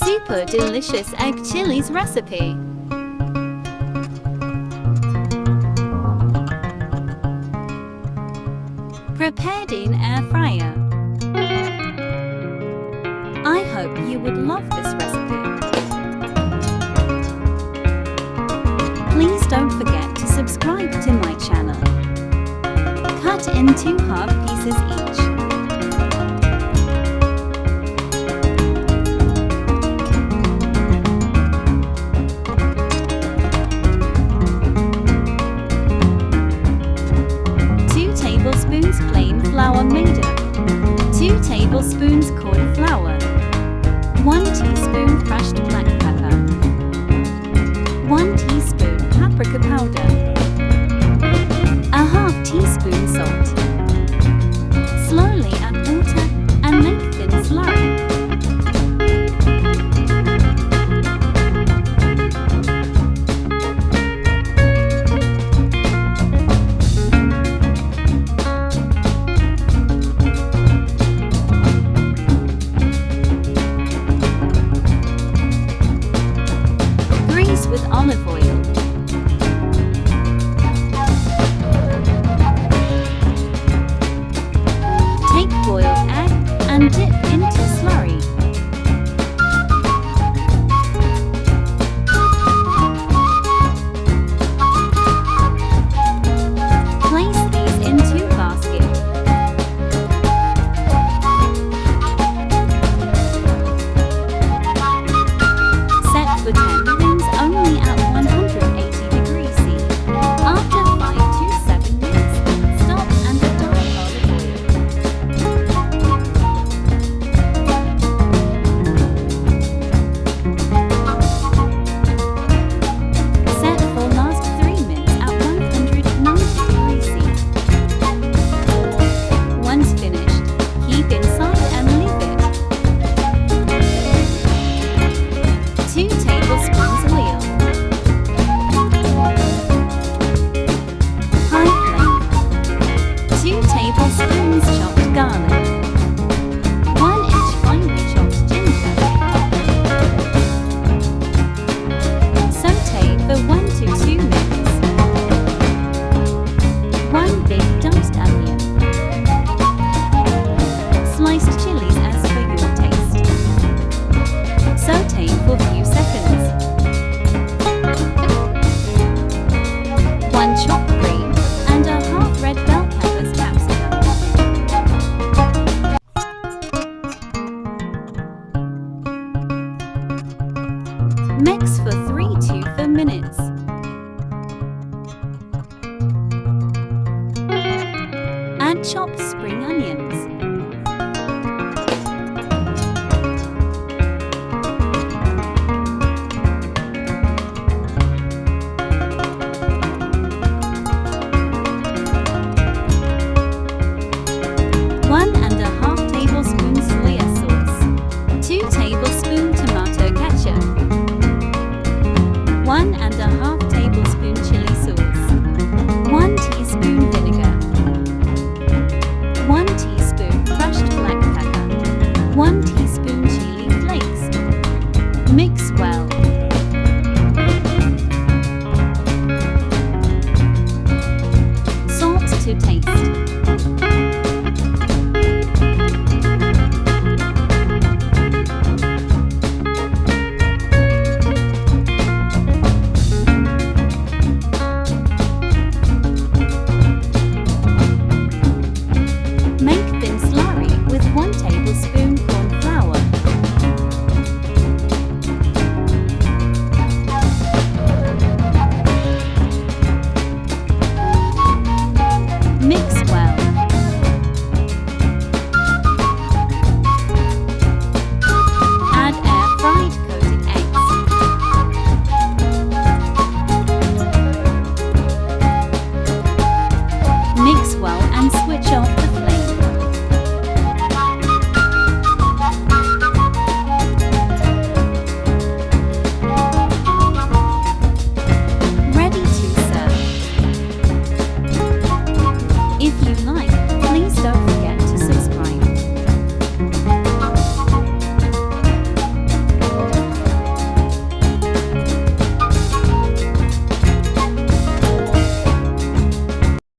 Super delicious egg chilies recipe. Prepared in air fryer. I hope you would love this recipe. Please don't forget to subscribe to my channel. Cut into half pieces each. Tablespoons plain flour maida, 2 tablespoons corn flour, 1 teaspoon crushed black pepper, 1 teaspoon paprika powder, a half teaspoon salt. Slowly add water and make thin slurry. With olive oil. Take boiled egg and dip into slurry. Place these into basket. Set for 10 minutes. Only at 180 degrees C. After 5 to 7 minutes, stop and add olive oil. Set for last 3 minutes at 190 degrees C. Once finished, keep inside and leave it. 2 tablespoons oil. High flame. 2 tablespoons chopped garlic. 1 inch finely chopped ginger. Saute for 1 to 2 minutes. 1 big diced onion. Sliced chilies as per your taste. Saute for few seconds. 1 chopped green and a half red bell peppers capsicum. Mix for 3 to 4 minutes. Add chopped spring onions. Soya sauce, 2 tablespoon tomato ketchup, 1½ tablespoon chili sauce, 1 teaspoon vinegar, 1 teaspoon crushed black pepper, 1 teaspoon chili flakes. Mix well.